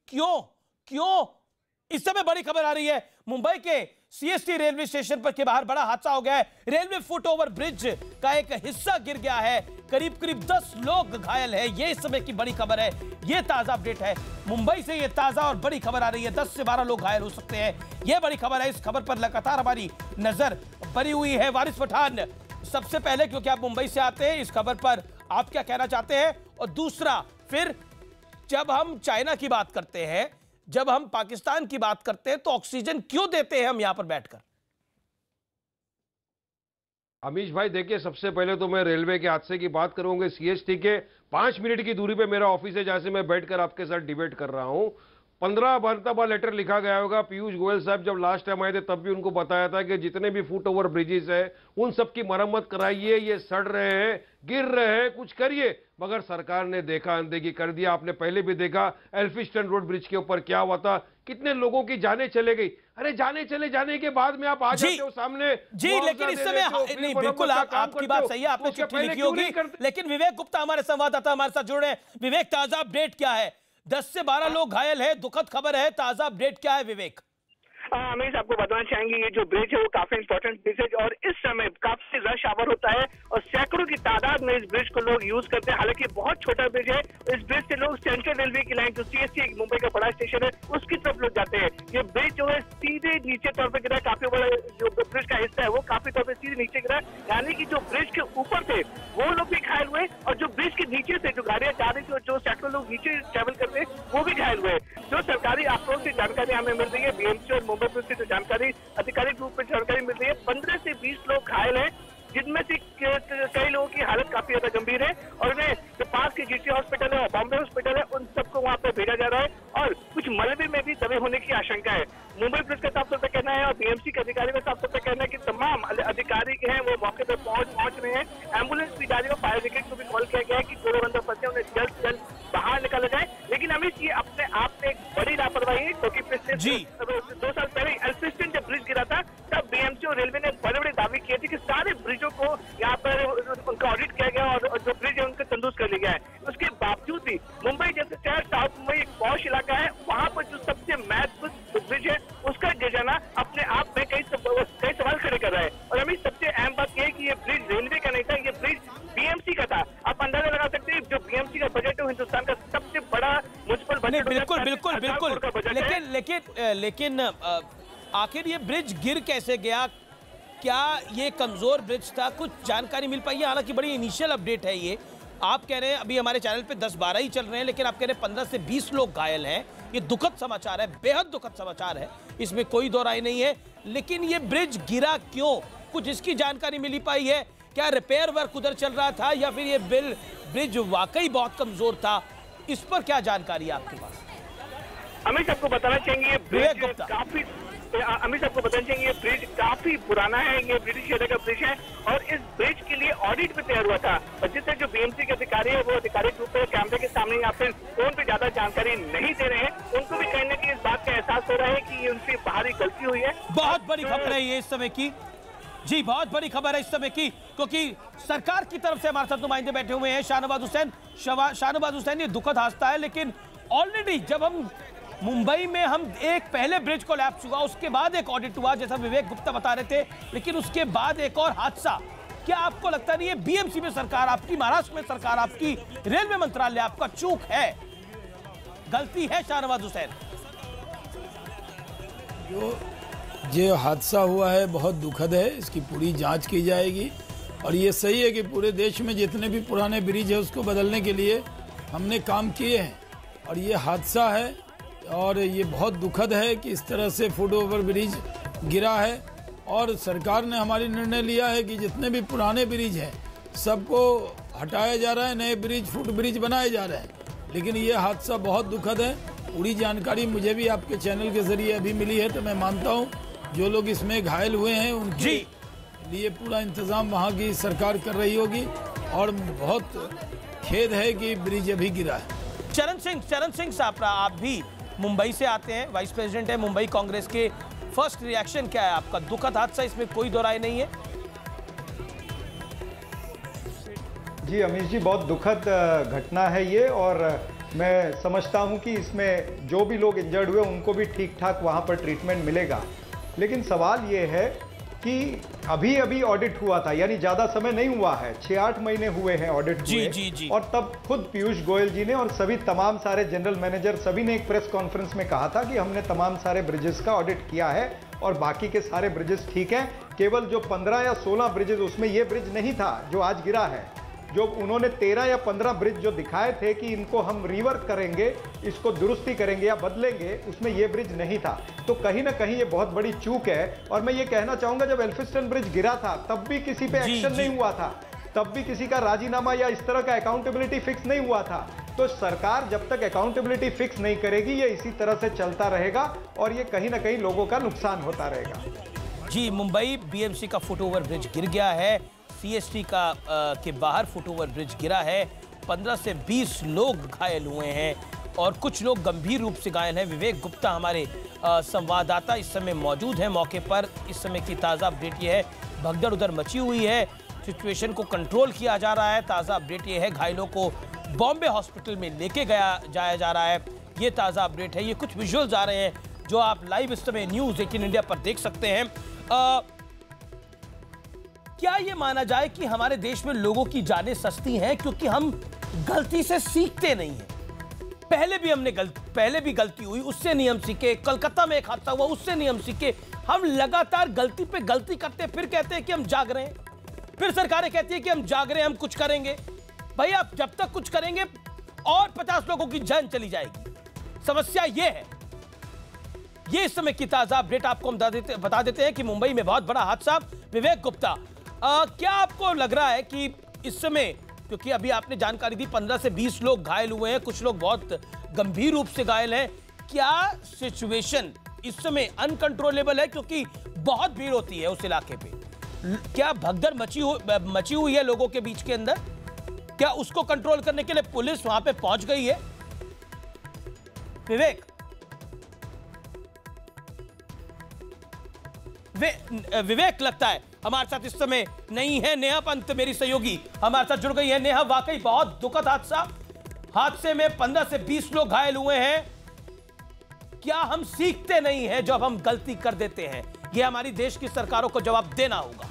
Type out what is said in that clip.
क्यों क्यों? इस समय बड़ी खबर आ रही है, मुंबई के सीएसटी रेलवे स्टेशन पर के बाहर बड़ा हादसा हो गया है। रेलवे फुट ओवर ब्रिज का एक हिस्सा गिर गया है, करीब करीब 10 लोग घायल हैं। ये इस समय की बड़ी खबर है, ये ताजा अपडेट है मुंबई से, ये ताजा और बड़ी खबर आ रही है। 10 से 12 लोग घायल हो सकते हैं, ये बड़ी खबर है। इस खबर पर लगातार हमारी नजर बनी हुई है। वारिस पठान, सबसे पहले क्योंकि आप मुंबई से आते हैं, इस खबर पर आप क्या कहना चाहते हैं? और दूसरा, फिर जब हम चाइना की बात करते हैं, जब हम पाकिस्तान की बात करते हैं, तो ऑक्सीजन क्यों देते हैं हम यहां पर बैठकर? अमीश भाई देखिए, सबसे पहले तो मैं रेलवे के हादसे की बात करूंगा। सीएसटी के 5 मिनट की दूरी पे मेरा ऑफिस है, जहां से मैं बैठकर आपके साथ डिबेट कर रहा हूं। 15 मरतबा लेटर लिखा गया होगा। पीयूष गोयल साहब जब लास्ट टाइम आए थे तब भी उनको बताया था कि जितने भी फुट ओवर ब्रिजेस है उन सब की मरम्मत कराइए, ये सड़ रहे हैं, गिर रहे हैं, कुछ करिए। मगर सरकार ने देखा अनदेखी कर दिया। आपने पहले भी देखा एल्फिंस्टन रोड ब्रिज के ऊपर क्या हुआ था, कितने लोगों की जानें चले गई। अरे जाने चले जाने के बाद में आप आ जाते हो सामने जी, लेकिन इस समय नहीं, बिल्कुल आपकी बात सही है, आपने चिट्ठी लिखी होगी, लेकिन विवेक गुप्ता हमारे संवाददाता हमारे साथ जुड़ रहे हैं। विवेक, ताजा अपडेट क्या है? 10 से 12 लोग घायल है, दुखद खबर है, ताजा अपडेट क्या है विवेक? हमें आपको बताना चाहेंगे, ये जो ब्रिज है वो काफी इंपॉर्टेंट ब्रिज है और इस समय काफी रश आवर होता है और सैकड़ों की तादाद में इस ब्रिज को लोग यूज करते हैं। हालांकि बहुत छोटा ब्रिज है, इस ब्रिज से लोग सेंट्रल रेलवे की लाइन जो सीएसटी मुंबई का बड़ा स्टेशन है उसकी तरफ लोग जाते हैं। ये ब्रिज जो है सीधे नीचे तौर पर गिरा है, काफी बड़ा जो ब्रिज का हिस्सा है वो काफी तौर पर सीधे नीचे गिरा, यानी कि जो ब्रिज के ऊपर थे वो लोग भी घायल हुए और जो ब्रिज के नीचे से जो गाड़ियां जा रही थी और जो सैकड़ों लोग नीचे ट्रेवल करते वो भी घायल हुए। जो सरकारी आंकड़ों से जानकारी हमें मिल रही है, बीएमसी और मुंबई पुलिस से जानकारी आधिकारिक रूप में जानकारी मिल रही है, 15 से 20 लोग घायल हैं, जिनमें से कई लोगों की हालत काफी ज्यादा गंभीर है और उन्हें जो पास के जीटी हॉस्पिटल है और बॉम्बे हॉस्पिटल है उन सबको वहां पे भेजा जा रहा है और कुछ मलबे में भी दबे होने की आशंका है। मुंबई पुलिस का साफ तौर पर कहना है और बीएमसी के अधिकारी का साफ तौर पर कहना है कि तमाम अधिकारी के हैं वो मौके पर पहुंच रहे हैं। एम्बुलेंस भी जा रही है, फायर ब्रिगेड को भी कॉल किया गया है कि जो लोग अंदर फंसे उन्हें जल्द से जल्द बाहर निकाला जाए। लेकिन अमित, ये अपने आप में एक बड़ी लापरवाही है क्योंकि पिछले 2 साल पहले एल्फिंस्टन जब ब्रिज गिरा था तब बीएमसी और रेलवे ने बड़े बड़े दावे किए थे कि सारे ब्रिजों को यहाँ पर उनका ऑडिट किया गया और जो ब्रिज है उनका तंदुरुस्त कर लिया गया है। उसके बावजूद भी मुंबई जैसे शहर, साउथ मुंबई एक पॉश इलाका है, वहाँ पर जो सबसे महत्वपूर्ण ब्रिज है उसका गिर जाना अपने आप में कई सवाल खड़े कर रहा है। और हमें सबसे अहम बात यह है कि ये ब्रिज रेलवे का नहीं था, ये ब्रिज बीएमसी का था। आप अंदाजा लगा सकते हैं जो बीएमसी का बजट है हिंदुस्तान का सबसे बड़ा म्युनिसिपल बजट। बिल्कुल बिल्कुल बिल्कुल, लेकिन आखिर ये ब्रिज गिर कैसे गया? क्या ये कमजोर ब्रिज था? कुछ जानकारी मिल पाई है? हालांकि बड़ी इनिशियल अपडेट है ये। आप कह रहे हैं अभी हमारे चैनल पे 10-12 ही चल रहे हैं, लेकिन आप कह रहे हैं 15 से 20 लोग घायल हैं। ये दुखद समाचार है, बेहद दुखद समाचार है, इसमें कोई दो राय नहीं है। लेकिन ये ब्रिज गिरा क्यों? कुछ इसकी जानकारी मिली पाई है? क्या रिपेयर वर्क उधर चल रहा था या फिर ये ब्रिज वाकई बहुत कमजोर था? इस पर क्या जानकारी है आपके पास? अमित, आपको बताना चाहेंगे ये ब्रिज काफी अमित आपको बताना चाहिए ये ब्रिज काफी पुराना है, ये ब्रिटिश एरा का ब्रिज है और इस ब्रिज के लिए ऑडिट भी तैयार हुआ था। और जिससे जो बीएमसी के अधिकारी है वो आधिकारिक रूप से कैमरे के सामने या फिर फोन पे ज्यादा जानकारी नहीं दे रहे हैं। उनको भी कहीं ना कहीं इस बात का एहसास हो रहा है कि ये उनसे बाहरी गलती हुई है। बहुत बड़ी खबर है ये इस समय की, जी बहुत बड़ी खबर है इस समय की, क्योंकि सरकार की तरफ से हमारे साथ नुमाइंदे बैठे हुए हैं। शाहनवाज हुसैन, ये दुखद हादसा है, लेकिन ऑलरेडी जब हम मुंबई में हम एक पहले ब्रिज कोलैप्स हुआ, उसके बाद एक ऑडिट हुआ जैसा विवेक गुप्ता बता रहे थे, लेकिन उसके बाद एक और हादसा। क्या आपको लगता नहीं है बीएमसी में सरकार आपकी, महाराष्ट्र में सरकार आपकी, रेलवे मंत्रालय आपका चूक है, गलती है शाहनवाज हुसैन? जो हादसा हुआ है बहुत दुखद है, इसकी पूरी जांच की जाएगी और ये सही है कि पूरे देश में जितने भी पुराने ब्रिज है उसको बदलने के लिए हमने काम किए हैं और ये हादसा है और ये बहुत दुखद है कि इस तरह से फुट ओवर ब्रिज गिरा है और सरकार ने हमारी निर्णय लिया है कि जितने भी पुराने ब्रिज हैं सबको हटाया जा रहा है, नए ब्रिज फुट ब्रिज बनाए जा रहे हैं। लेकिन ये हादसा बहुत दुखद है। पूरी जानकारी मुझे भी आपके चैनल के जरिए अभी मिली है, तो मैं मानता हूँ जो लोग इसमें घायल हुए हैं उनके लिए पूरा इंतजाम वहाँ की सरकार कर रही होगी और बहुत खेद है कि ब्रिज अभी गिरा है। चरण सिंह सापरा, आप भी मुंबई से आते हैं, वाइस प्रेसिडेंट है मुंबई कांग्रेस के, फर्स्ट रिएक्शन क्या है आपका? दुखद हादसा, इसमें कोई दो राय नहीं है। जी अमीश जी, बहुत दुखद घटना है ये और मैं समझता हूं कि इसमें जो भी लोग इंजर्ड हुए उनको भी ठीक ठाक वहां पर ट्रीटमेंट मिलेगा। लेकिन सवाल ये है कि अभी अभी ऑडिट हुआ था, यानी ज़्यादा समय नहीं हुआ है, 6-8 महीने हुए हैं ऑडिट हुए। जी। और तब खुद पीयूष गोयल जी ने और सभी तमाम सारे जनरल मैनेजर सभी ने एक प्रेस कॉन्फ्रेंस में कहा था कि हमने तमाम सारे ब्रिजेस का ऑडिट किया है और बाकी के सारे ब्रिजेस ठीक हैं। केवल जो 15 या 16 ब्रिजेस, उसमें ये ब्रिज नहीं था जो आज गिरा है। जो उन्होंने 13 या 15 ब्रिज जो दिखाए थे कि इनको हम रिवर्क करेंगे, इसको दुरुस्ती करेंगे या बदलेंगे, उसमें ये ब्रिज नहीं था। तो कहीं ना कहीं ये बहुत बड़ी चूक है। और मैं ये कहना चाहूंगा, जब एल्फिंस्टन ब्रिज गिरा था तब भी किसी पे एक्शन नहीं हुआ था, तब भी किसी का राजीनामा या इस तरह का अकाउंटेबिलिटी फिक्स नहीं हुआ था। तो सरकार जब तक अकाउंटेबिलिटी फिक्स नहीं करेगी, ये इसी तरह से चलता रहेगा और ये कहीं ना कहीं लोगों का नुकसान होता रहेगा। जी, मुंबई बीएमसी का फुटओवर ब्रिज गिर गया है, सीएसटी का के बाहर फुटओवर ब्रिज गिरा है, 15 से 20 लोग घायल हुए हैं और कुछ लोग गंभीर रूप से घायल हैं। विवेक गुप्ता हमारे संवाददाता इस समय मौजूद हैं मौके पर। इस समय की ताज़ा अपडेट ये है, भगदड़ उधर मची हुई है, सिचुएशन को कंट्रोल किया जा रहा है। ताज़ा अपडेट ये है, घायलों को बॉम्बे हॉस्पिटल में लेके जाया जा रहा है। ये ताज़ा अपडेट है। ये कुछ विजुअल्स आ रहे हैं जो आप लाइव इस समय न्यूज़ 18 इंडिया पर देख सकते हैं। क्या ये माना जाए कि हमारे देश में लोगों की जानें सस्ती हैं क्योंकि हम गलती से सीखते नहीं हैं? पहले भी गलती हुई, उससे नहीं हम सीखे। कलकत्ता में एक हादसा हुआ, उससे नहीं हम सीखे। हम लगातार गलती पे गलती करते, फिर कहते हैं कि हम जाग रहे हैं, फिर सरकारें कहती है कि हम जाग रहे हैं, हम कुछ करेंगे। भाई आप जब तक कुछ करेंगे और 50 लोगों की जान चली जाएगी। समस्या ये है। ये इस समय की ताजा अपडेट आपको हम बता देते हैं कि मुंबई में बहुत बड़ा हादसा। विवेक गुप्ता, क्या आपको लग रहा है कि इस समय, क्योंकि अभी आपने जानकारी दी 15 से 20 लोग घायल हुए हैं, कुछ लोग बहुत गंभीर रूप से घायल हैं, क्या सिचुएशन इस समय अनकंट्रोलेबल है? क्योंकि बहुत भीड़ होती है उस इलाके पे। क्या भगदड़ मची हुई है लोगों के बीच के अंदर? क्या उसको कंट्रोल करने के लिए पुलिस वहां पे पहुंच गई है? विवेक लगता है हमारे साथ इस समय नहीं है। नेहा पंत मेरी सहयोगी हमारे साथ जुड़ गई है। नेहा, वाकई बहुत दुखद हादसे में 15 से 20 लोग घायल हुए हैं। क्या हम सीखते नहीं हैं जब हम गलती कर देते हैं? यह हमारी देश की सरकारों को जवाब देना होगा।